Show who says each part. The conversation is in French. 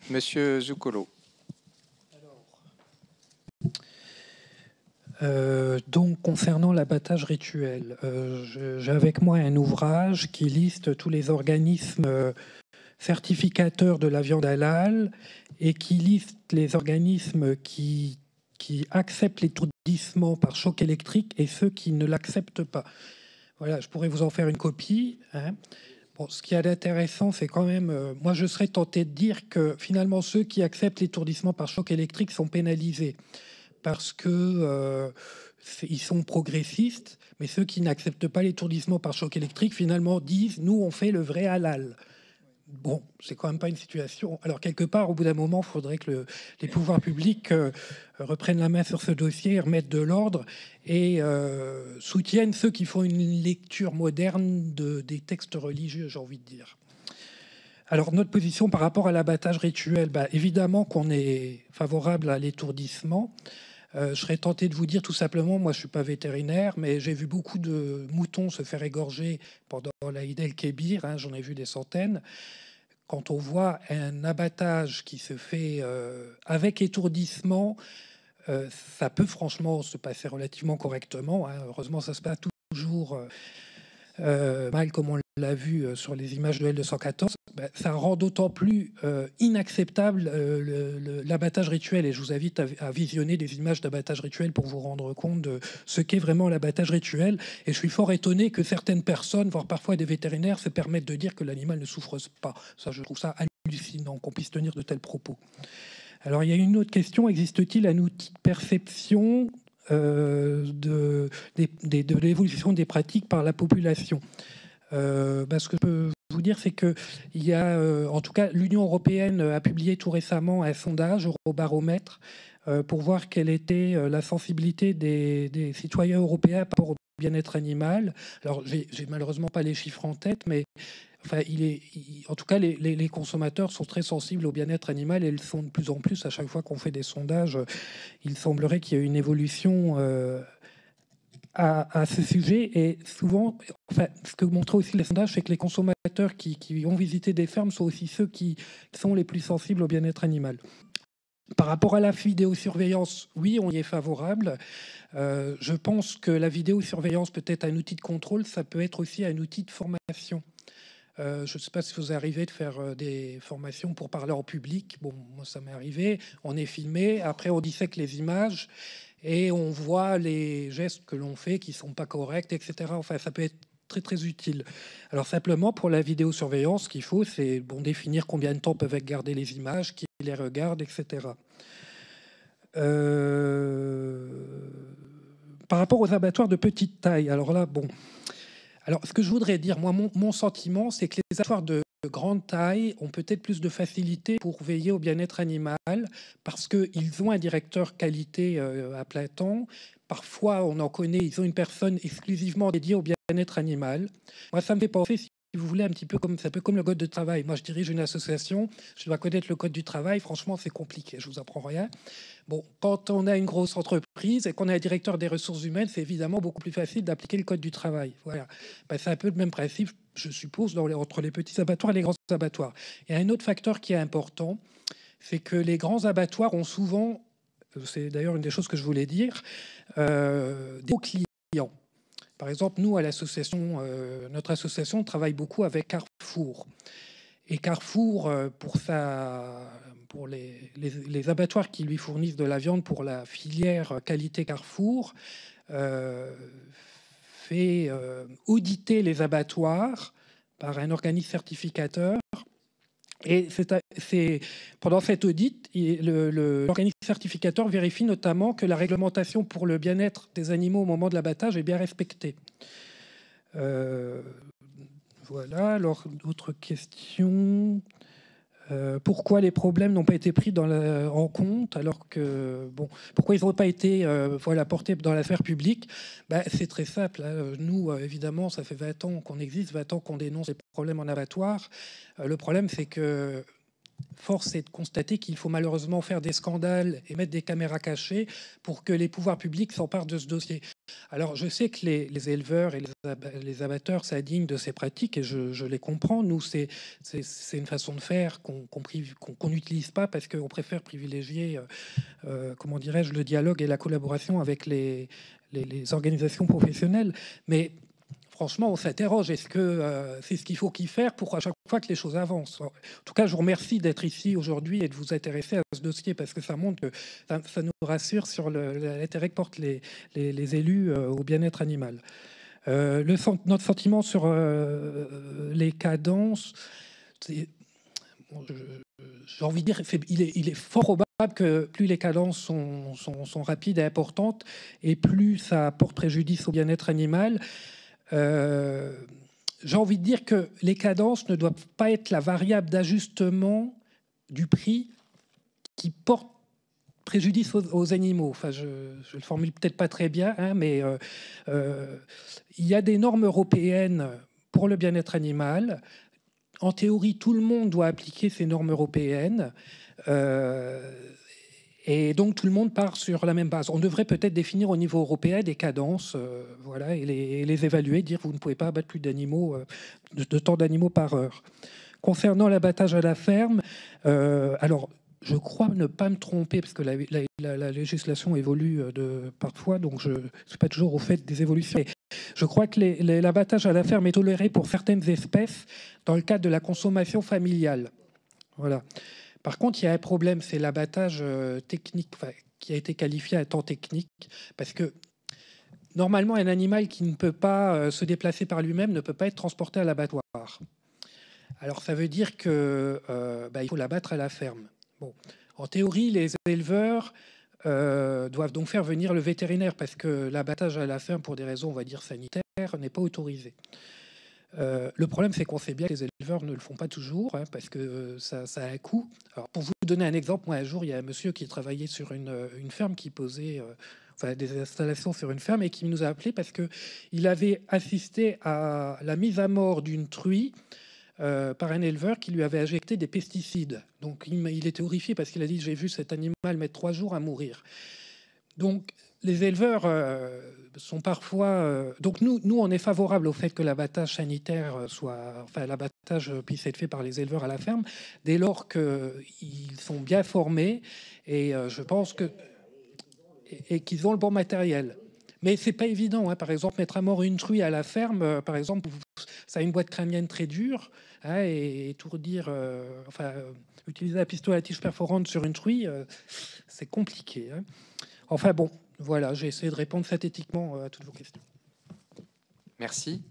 Speaker 1: Monsieur Zuccolo.
Speaker 2: Donc, concernant l'abattage rituel, j'ai avec moi un ouvrage qui liste tous les organismes certificateurs de la viande halal et qui liste les organismes qui acceptent l'étourdissement par choc électrique et ceux qui ne l'acceptent pas. Voilà, je pourrais vous en faire une copie. Hein. Bon, ce qui est intéressant, c'est quand même, moi je serais tenté de dire que finalement ceux qui acceptent l'étourdissement par choc électrique sont pénalisés parce que ils sont progressistes, mais ceux qui n'acceptent pas l'étourdissement par choc électrique finalement disent nous on fait le vrai halal. Bon, c'est quand même pas une situation. Alors quelque part, au bout d'un moment, il faudrait que les pouvoirs publics reprennent la main sur ce dossier, remettent de l'ordre et soutiennent ceux qui font une lecture moderne des textes religieux, j'ai envie de dire. Alors notre position par rapport à l'abattage rituel, évidemment qu'on est favorable à l'étourdissement. Je serais tenté de vous dire tout simplement, moi je suis pas vétérinaire, mais j'ai vu beaucoup de moutons se faire égorger pendant l'Aïd el-Kébir, hein, j'en ai vu des centaines. Quand on voit un abattage qui se fait avec étourdissement, ça peut franchement se passer relativement correctement. Hein. Heureusement, ça se passe toujours mal comme on l'a vu sur les images de L214. Ça rend d'autant plus inacceptable l'abattage rituel. Et je vous invite à visionner des images d'abattage rituel pour vous rendre compte de ce qu'est vraiment l'abattage rituel. Et je suis fort étonné que certaines personnes, voire parfois des vétérinaires, se permettent de dire que l'animal ne souffre pas. Ça, je trouve ça hallucinant qu'on puisse tenir de tels propos. Alors, il y a une autre question. Existe-t-il un outil de perception de l'évolution des pratiques par la population? Ce que je peux vous dire, c'est que il y a, en tout cas, l'Union européenne a publié tout récemment un sondage Eurobaromètre pour voir quelle était la sensibilité des citoyens européens par rapport au bien-être animal. Alors, j'ai malheureusement pas les chiffres en tête, mais enfin, en tout cas, les consommateurs sont très sensibles au bien-être animal et ils le sont de plus en plus. À chaque fois qu'on fait des sondages, il semblerait qu'il y ait une évolution à ce sujet. Et souvent, enfin, ce que montraient aussi les sondages, c'est que les consommateurs qui ont visité des fermes sont aussi ceux qui sont les plus sensibles au bien-être animal. Par rapport à la vidéosurveillance, oui, on y est favorable. Je pense que la vidéosurveillance peut être un outil de contrôle, ça peut être aussi un outil de formation. Je ne sais pas si vous arrivez de faire des formations pour parler en public. Bon, moi, ça m'est arrivé. On est filmé. Après, on dissèque les images et on voit les gestes que l'on fait qui sont pas corrects, etc. Enfin, ça peut être très, très utile. Alors, simplement, pour la vidéosurveillance, ce qu'il faut, c'est définir combien de temps peuvent être gardées les images, qui les regarde, etc. Par rapport aux abattoirs de petite taille, alors là, bon... Alors, ce que je voudrais dire, moi, mon sentiment, c'est que les abattoirs de grande taille ont peut-être plus de facilité pour veiller au bien-être animal parce qu'ils ont un directeur qualité à plein temps. Parfois, on en connaît, ils ont une personne exclusivement dédiée au bien-être animal. Moi, ça me fait penser, si vous voulez, un petit peu comme, c'est un peu comme le code de travail. Moi, je dirige une association, je dois connaître le code du travail. Franchement, c'est compliqué, je vous apprends rien. Bon, quand on a une grosse entreprise et qu'on a un directeur des ressources humaines, c'est évidemment beaucoup plus facile d'appliquer le code du travail. Voilà. C'est un peu le même principe, je suppose, entre les petits abattoirs et les grands abattoirs. Il y a un autre facteur qui est important, c'est que les grands abattoirs ont souvent, c'est d'ailleurs une des choses que je voulais dire, des clients. Par exemple, nous, à l'association, notre association travaille beaucoup avec Carrefour. Et Carrefour, pour les abattoirs qui lui fournissent de la viande pour la filière qualité Carrefour, fait auditer les abattoirs par un organisme certificateur. Et pendant cet audit, l'organisme certificateur vérifie notamment que la réglementation pour le bien-être des animaux au moment de l'abattage est bien respectée. Voilà, alors d'autres questions. Pourquoi les problèmes n'ont pas été pris en compte alors que, bon, pourquoi ils n'ont pas été portés dans la sphère publique? C'est très simple. Hein. Nous, évidemment, ça fait 20 ans qu'on existe, 20 ans qu'on dénonce les problèmes en abattoir. Le problème, c'est que force est de constater qu'il faut malheureusement faire des scandales et mettre des caméras cachées pour que les pouvoirs publics s'emparent de ce dossier. Alors, je sais que les éleveurs et les abatteurs s'indignent de ces pratiques et je les comprends. Nous, c'est une façon de faire qu'on n'utilise pas parce qu'on préfère privilégier, comment dirais-je, le dialogue et la collaboration avec les organisations professionnelles. Mais franchement, on s'interroge. Est-ce que c'est ce qu'il faut faire pour à chaque fois que les choses avancent? En tout cas, je vous remercie d'être ici aujourd'hui et de vous intéresser à ce dossier parce que ça montre que ça nous rassure sur l'intérêt que portent les élus au bien-être animal. Notre sentiment sur les cadences, j'ai envie de dire, il est fort probable que plus les cadences sont rapides et importantes et plus ça porte préjudice au bien-être animal. J'ai envie de dire que les cadences ne doivent pas être la variable d'ajustement du prix qui porte préjudice aux animaux. Enfin, je le formule peut-être pas très bien, hein, mais il y a des normes européennes pour le bien-être animal. En théorie, tout le monde doit appliquer ces normes européennes. Et donc tout le monde part sur la même base. On devrait peut-être définir au niveau européen des cadences, voilà, et les évaluer, dire vous ne pouvez pas abattre plus d'animaux, de tant d'animaux par heure. Concernant l'abattage à la ferme, alors je crois ne pas me tromper parce que la législation évolue parfois, donc je ne suis pas toujours au fait des évolutions. Mais je crois que l'abattage à la ferme est toléré pour certaines espèces dans le cadre de la consommation familiale. Voilà. Par contre, il y a un problème, c'est l'abattage technique, qui a été qualifié à temps technique, parce que normalement, un animal qui ne peut pas se déplacer par lui-même ne peut pas être transporté à l'abattoir. Alors, ça veut dire que il faut l'abattre à la ferme. Bon, en théorie, les éleveurs doivent donc faire venir le vétérinaire, parce que l'abattage à la ferme, pour des raisons, on va dire sanitaires, n'est pas autorisé. Le problème, c'est qu'on sait bien que les éleveurs ne le font pas toujours, hein, parce que ça a un coût. Alors, pour vous donner un exemple, moi, un jour, il y a un monsieur qui travaillait sur une ferme, qui posait des installations sur une ferme, et qui nous a appelé parce qu'il avait assisté à la mise à mort d'une truie par un éleveur qui lui avait injecté des pesticides. Donc, il était horrifié parce qu'il a dit « J'ai vu cet animal mettre 3 jours à mourir ». Donc, les éleveurs sont parfois... donc nous, on est favorable au fait que l'abattage sanitaire l'abattage puisse être fait par les éleveurs à la ferme, dès lors qu'ils sont bien formés et je pense que... et qu'ils ont le bon matériel. Mais c'est pas évident, hein. Par exemple, mettre à mort une truie à la ferme, par exemple, ça a une boîte crânienne très dure, hein, et étourdir... utiliser un pistolet à tige perforante sur une truie, c'est compliqué, hein. Enfin bon, voilà, j'ai essayé de répondre synthétiquement à toutes vos questions.
Speaker 1: Merci.